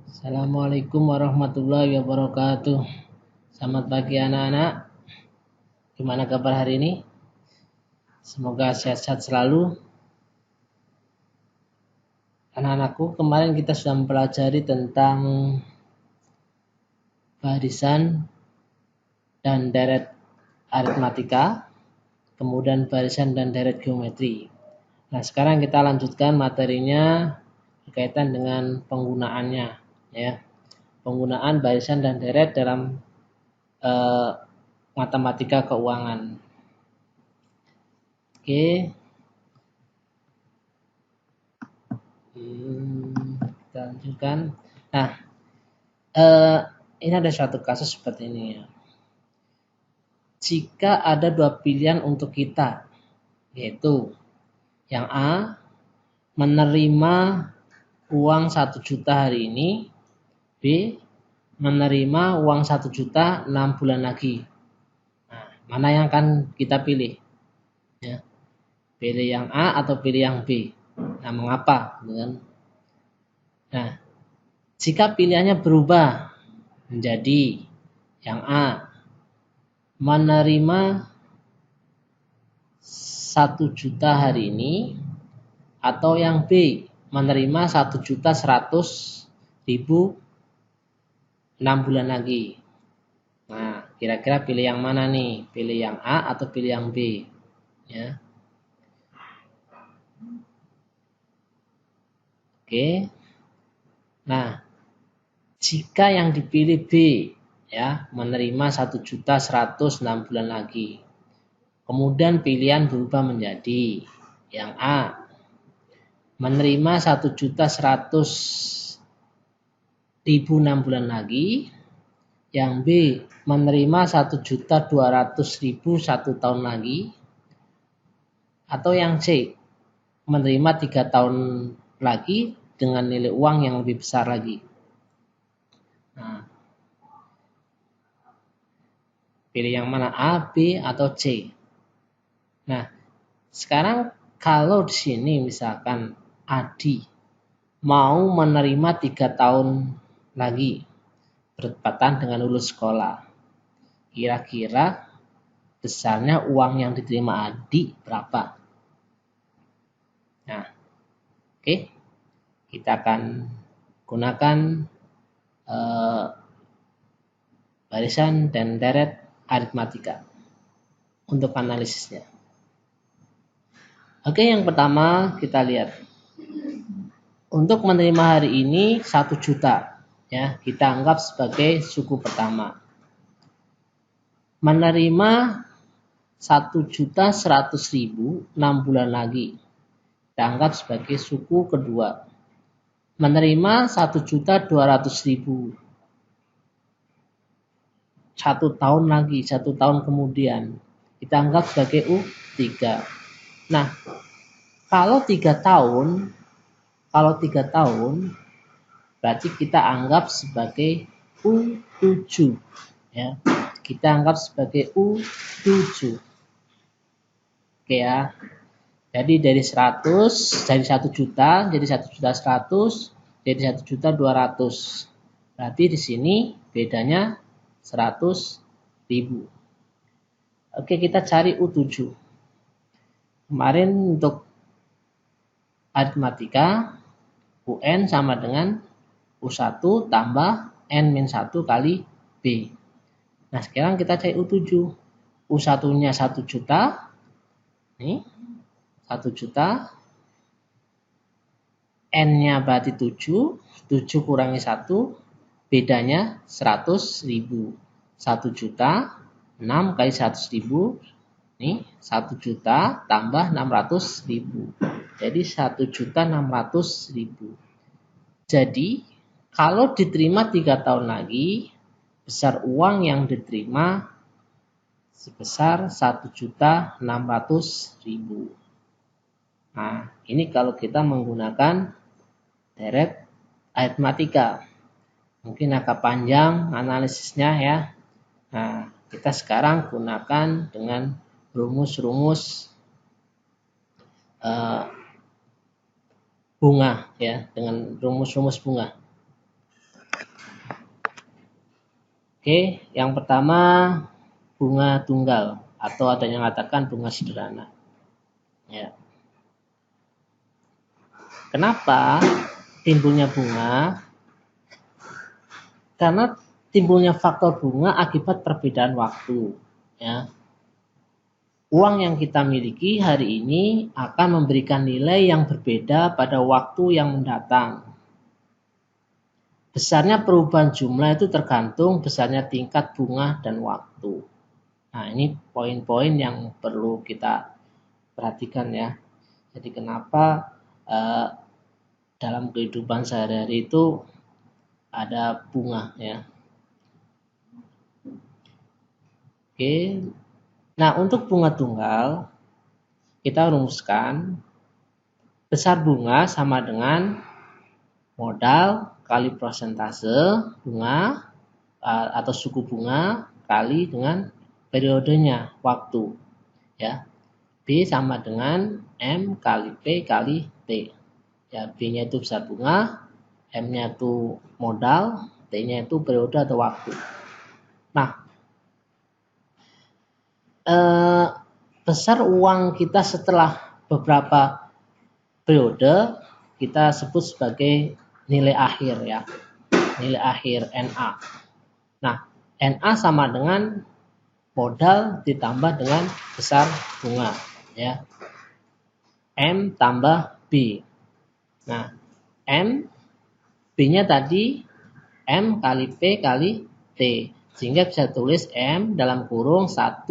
Assalamualaikum warahmatullahi wabarakatuh. Selamat pagi anak-anak. Gimana kabar hari ini? Semoga sehat-sehat selalu. Anak-anakku, kemarin kita sudah mempelajari tentang barisan dan deret aritmatika, kemudian barisan dan deret geometri. Nah, sekarang kita lanjutkan materinya berkaitan dengan penggunaannya, ya. Penggunaan barisan dan deret dalam matematika keuangan. Oke. Kita lanjutkan. Nah, ini ada suatu kasus seperti ini ya. Jika ada dua pilihan untuk kita, yaitu yang A, menerima uang 1 juta hari ini, B, menerima uang 1 juta 6 bulan lagi. Nah, mana yang akan kita pilih? Ya. Pilih yang A atau pilih yang B? Nah, mengapa? Nah, jika pilihannya berubah menjadi yang A, menerima 1 juta hari ini, atau yang B, menerima 1.100.000 6 bulan lagi. Nah, kira-kira pilih yang mana nih? Pilih yang A atau pilih yang B? Ya. Oke. Nah, jika yang dipilih B, ya, menerima 1.100.006 bulan lagi. Kemudian pilihan berubah menjadi yang A, menerima 1.100.000 6 bulan lagi. Yang B, menerima 1.200.000 1 tahun lagi. Atau yang C, menerima 3 tahun lagi dengan nilai uang yang lebih besar lagi. Nah, pilih yang mana, A, B, atau C? Nah, sekarang kalau di sini misalkan Adi mau menerima 3 tahun lagi bertepatan dengan lulus sekolah, kira-kira besarnya uang yang diterima Adi berapa? Nah, oke, kita akan gunakan barisan dan deret aritmatika untuk analisisnya. Oke, yang pertama kita lihat. Untuk menerima hari ini 1 juta, ya, kita anggap sebagai suku pertama. Menerima 1.100.000 6 bulan lagi, kita anggap sebagai suku kedua. Menerima 1.200.000 1 tahun lagi, 1 tahun kemudian, kita anggap sebagai U3. Nah, kalau 3 tahun, berarti kita anggap sebagai U7, ya. Kita anggap sebagai U7. Oke ya. Jadi dari 100, dari 1 juta, jadi 1.100.000, jadi 1.200.000. Berarti di sini bedanya 100.000. Oke, kita cari U7. Kemarin untuk aritmatika, UN sama dengan U1 tambah N-1 kali B. Nah, sekarang kita cari U7. U1-nya 1 juta. Nih, 1 juta. N-nya berarti 7. 7 kurangi 1, bedanya 100.000. 1 juta, 6 kali 100.000. Nih, 1 juta tambah 600.000. Jadi 1.600.000. Jadi, kalau diterima 3 tahun lagi, besar uang yang diterima sebesar 1.600.000. Nah, ini kalau kita menggunakan deret aritmatika. Mungkin agak panjang analisisnya ya. Nah, kita sekarang gunakan dengan rumus-rumus bunga ya, dengan rumus-rumus bunga. Oke, yang pertama bunga tunggal atau ada yang mengatakan bunga sederhana. Ya. Kenapa timbulnya bunga? Karena timbulnya faktor bunga akibat perbedaan waktu. Ya. Uang yang kita miliki hari ini akan memberikan nilai yang berbeda pada waktu yang mendatang. Besarnya perubahan jumlah itu tergantung besarnya tingkat bunga dan waktu. Nah, ini poin-poin yang perlu kita perhatikan ya. Jadi kenapa dalam kehidupan sehari-hari itu ada bunga ya. Oke. Nah, untuk bunga tunggal kita rumuskan besar bunga sama dengan modal kali persentase bunga atau suku bunga kali dengan periodenya waktu ya. B sama dengan M kali P kali T. Ya, B-nya itu besar bunga, M-nya itu modal, T-nya itu periode atau waktu. Nah, besar uang kita setelah beberapa periode kita sebut sebagai nilai akhir ya. Nilai akhir NA. Nah, NA sama dengan modal ditambah dengan besar bunga ya. M tambah B. Nah, M B-nya tadi M kali P kali T. Sehingga bisa tulis M dalam kurung 1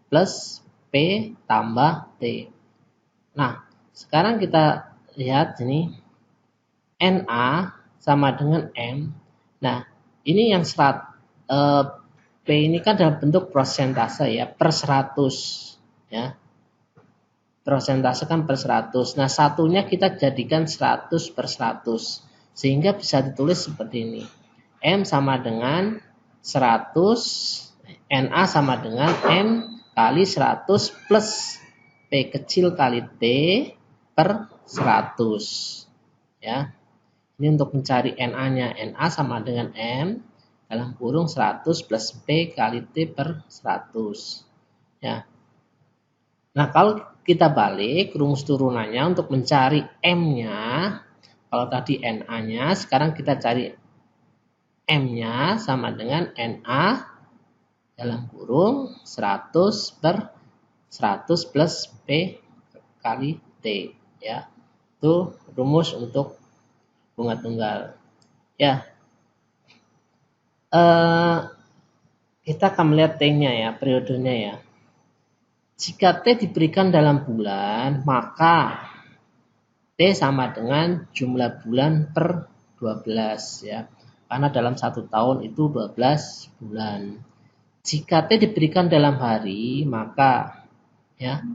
plus P tambah T. Nah, sekarang kita lihat ini NA sama dengan M. Nah, ini yang P ini kan dalam bentuk persentase ya, per 100 ya. Persentase kan per 100. Nah, satunya kita jadikan 100 per 100. Sehingga bisa ditulis seperti ini. M sama dengan 100, NA sama dengan M kali 100 plus P kecil kali T per 100. Ya. Ini untuk mencari NA-nya. NA sama dengan M dalam kurung 100 plus P kali T per 100. Ya. Nah, kalau kita balik rumus turunannya untuk mencari M-nya, kalau tadi NA-nya, sekarang kita cari M-nya sama dengan NA dalam kurung 100 per 100 plus P kali T. Ya, itu rumus untuk bunga tunggal. Ya, kita akan melihat T-nya ya, periodenya ya. Jika T diberikan dalam bulan, maka T sama dengan jumlah bulan per 12 ya. Karena dalam satu tahun itu 12 bulan. Jika T diberikan dalam hari, maka ya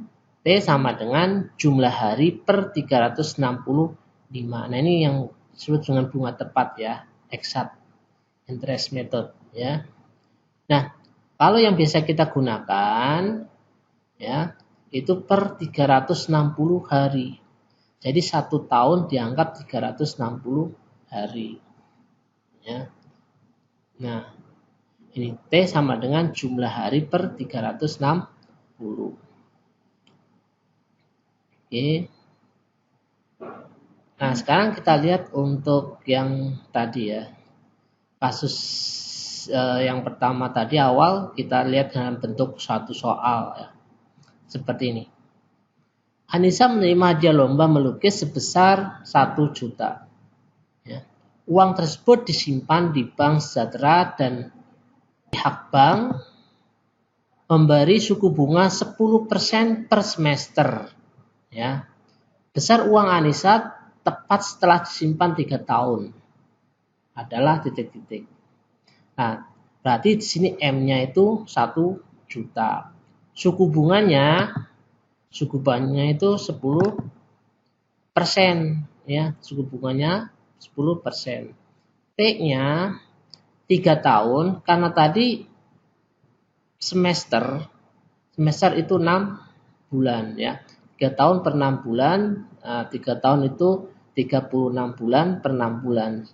T sama dengan jumlah hari per 365. Nah, ini yang disebut dengan bunga tepat ya, exact interest method ya. Nah, kalau yang biasa kita gunakan ya, itu per 360 hari. Jadi satu tahun dianggap 360 hari. Ya. Nah, ini T sama dengan jumlah hari per 360. Oke. Nah, sekarang kita lihat untuk yang tadi ya. Kasus yang pertama tadi awal kita lihat dalam bentuk satu soal ya. Seperti ini. Anissa menerima hadiah lomba melukis sebesar 1 juta. Ya. Uang tersebut disimpan di Bank Sejahtera dan pihak bank memberi suku bunga 10% per semester. Ya. Besar uang Anissa tepat setelah disimpan 3 tahun adalah titik-titik. Nah, berarti di sini M-nya itu 1 juta. Suku bunganya itu 10% ya, suku bunganya 10%. T-nya 3 tahun karena tadi semester itu 6 bulan ya. 3 tahun per 6 bulan, 3 tahun itu 36 bulan per 6 bulan.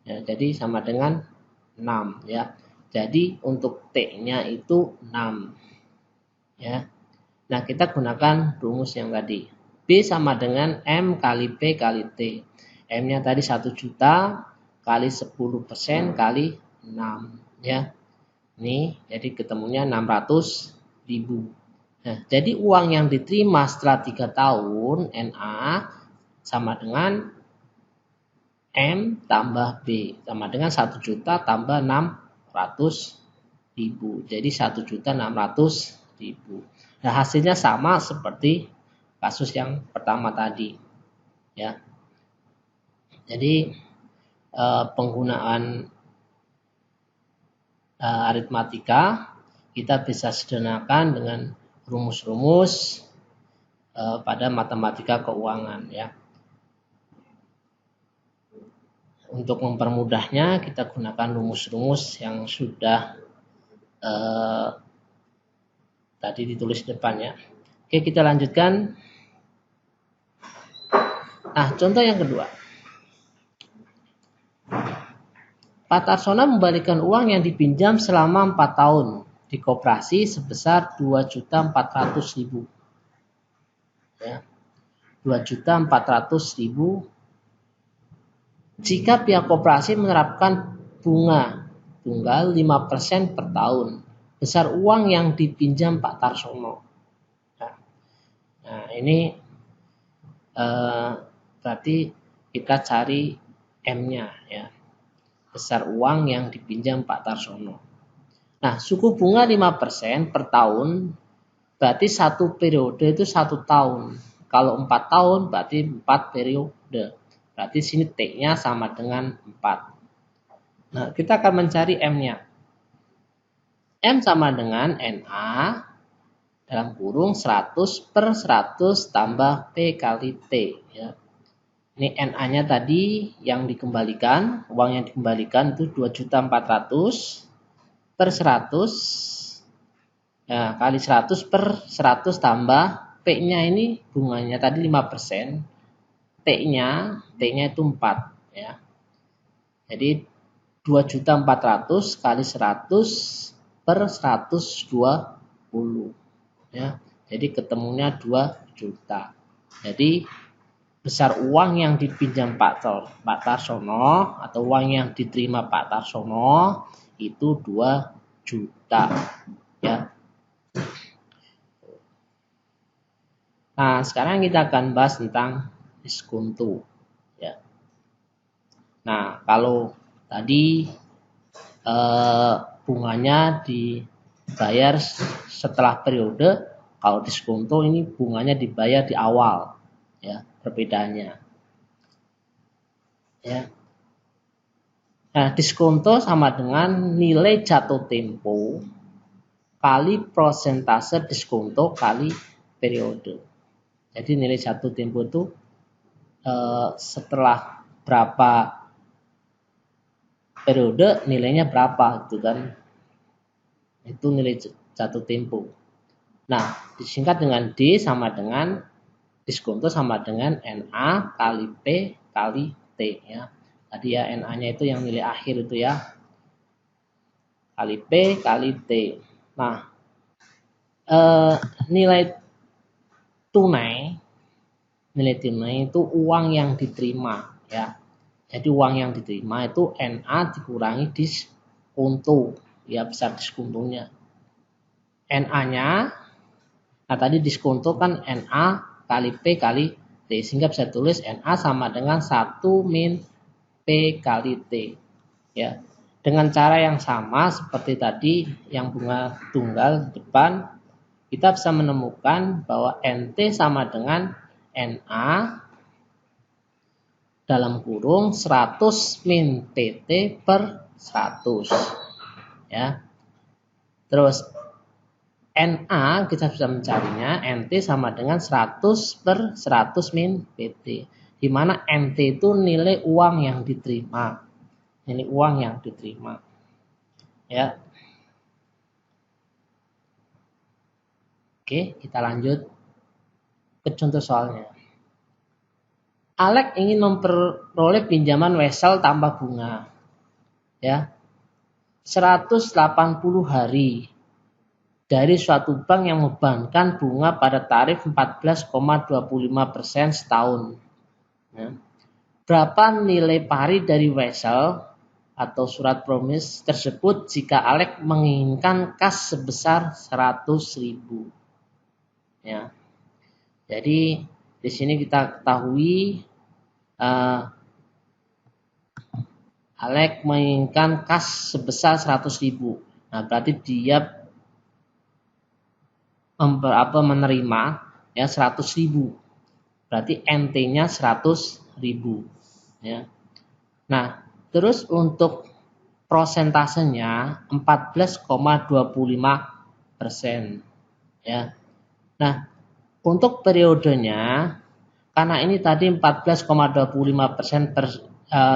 Ya, jadi sama dengan 6 ya. Jadi untuk T-nya itu 6. Ya. Nah, kita gunakan rumus yang tadi. B sama dengan M kali P kali T. M-nya tadi 1 juta kali 10% kali 6. Ya. Ini jadi ketemunya 600.000. Nah, jadi uang yang diterima setelah 3 tahun NA sama dengan M tambah B sama dengan 1 juta tambah 600.000. Jadi 1.600.000. Nah, hasilnya sama seperti kasus yang pertama tadi. Ya. Jadi penggunaan aritmatika kita bisa sederhanakan dengan rumus-rumus pada matematika keuangan, ya. Untuk mempermudahnya kita gunakan rumus-rumus yang sudah tadi ditulis depan, ya. Oke, kita lanjutkan. Nah, contoh yang kedua. Pak Tarsono membalikan uang yang dipinjam selama 4 tahun di koperasi sebesar 2.400.000. Ya. 2.400.000 jika pihak koperasi menerapkan bunga tunggal 5% per tahun besar uang yang dipinjam Pak Tarsono. Nah, ini berarti kita cari M-nya, ya. Besar uang yang dipinjam Pak Tarsono. Nah, suku bunga 5% per tahun berarti satu periode itu 1 tahun. Kalau 4 tahun berarti 4 periode. Berarti sini T-nya sama dengan 4. Nah, kita akan mencari M-nya. M sama dengan NA dalam kurung 100 per 100 tambah P kali T. Ya. Ini NA-nya tadi yang dikembalikan, uang yang dikembalikan itu 2.400.000 per 100. Nah, kali 100 per 100 tambah P-nya ini bunganya tadi 5%. T-nya itu 4, ya. Jadi 2.400.000 kali 100 per 120, ya. Jadi ketemunya 2 juta. Jadi besar uang yang dipinjam Pak Tarsono atau uang yang diterima Pak Tarsono itu 2 juta, ya. Nah, sekarang kita akan bahas tentang diskonto, ya. Nah, kalau tadi bunganya dibayar setelah periode, kalau diskonto ini bunganya dibayar di awal, ya, perbedaannya, ya. Nah, diskonto sama dengan nilai jatuh tempo kali persentase diskonto kali periode. Jadi nilai jatuh tempo itu setelah berapa periode nilainya berapa, gitu kan. Itu nilai jatuh tempo. Nah, disingkat dengan D sama dengan diskonto sama dengan NA kali P kali T, ya. Tadi ya NA-nya itu yang nilai akhir itu, ya. Kali P kali T. Nah, nilai tunai itu uang yang diterima, ya. Jadi uang yang diterima itu NA dikurangi diskonto, ya, besar diskontonya. NA-nya, nah tadi diskonto kan NA kali P kali T, sehingga bisa tulis NA sama dengan 1 min P kali T, ya. Dengan cara yang sama seperti tadi yang bunga tunggal depan, kita bisa menemukan bahwa NT sama dengan NA dalam kurung 100 min PT per 100, ya. Terus NA kita bisa mencarinya NT sama dengan 100 per 100 min PT, di mana NT itu nilai uang yang diterima. Nilai uang yang diterima, ya. Oke, kita lanjut ke contoh soalnya. Alex ingin memperoleh pinjaman wesel tanpa bunga, ya. 180 hari dari suatu bank yang membebankan bunga pada tarif 14,25% setahun. Ya. Berapa nilai pari dari wesel atau surat promise tersebut jika Alex menginginkan kas sebesar 100.000? Ya. Jadi di sini kita ketahui Alex menginginkan kas sebesar 100.000. Nah, berarti dia menerima ya 100.000. Berarti NT-nya 100.000 ya. Nah, terus untuk prosentasenya 14,25% ya. Nah, untuk periodenya karena ini tadi 14,25% per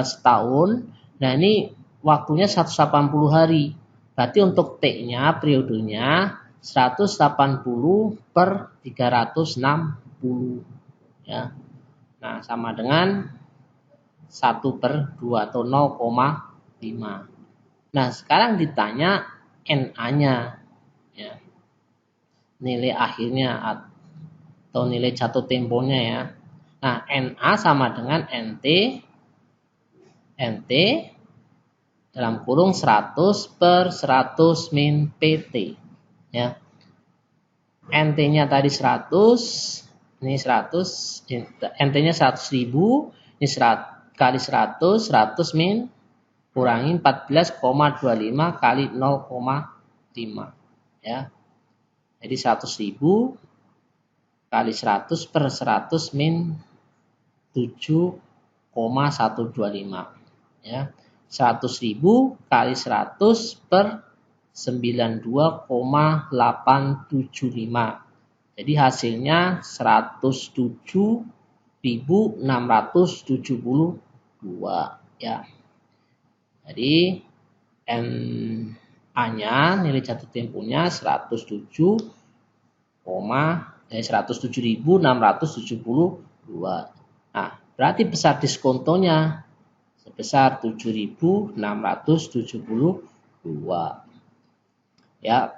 setahun. Nah, ini waktunya 180 hari. Berarti untuk T-nya periodenya 180 per 360 ya. Nah, sama dengan 1/2 atau 0,5. Nah, sekarang ditanya NA-nya ya. Nilai akhirnya atau nilai jatuh temponya ya. Nah, NA sama dengan NT dalam kurung 100 per 100 min PT ya. NT-nya tadi 100, ini 100, NT-nya 100.000, ini 100 kali 100, 100 min kurangi 14,25 kali 0,5 ya. Jadi 100.000 kali 100 per 100 min 7,125 ya. 100.000 kali 100 per 92,875. Jadi hasilnya 107.672 ya. Jadi NA-nya nilai jatuh temponya 107.672. Nah, berarti besar diskontonya sebesar 7.672 ya.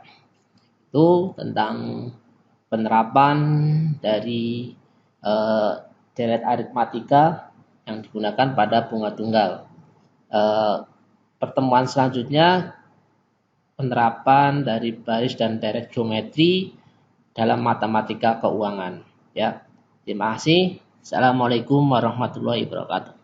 Itu tentang penerapan dari deret aritmatika yang digunakan pada bunga tunggal. Pertemuan selanjutnya penerapan dari baris dan deret geometri dalam matematika keuangan ya. Terima kasih. Assalamualaikum warahmatullahi wabarakatuh.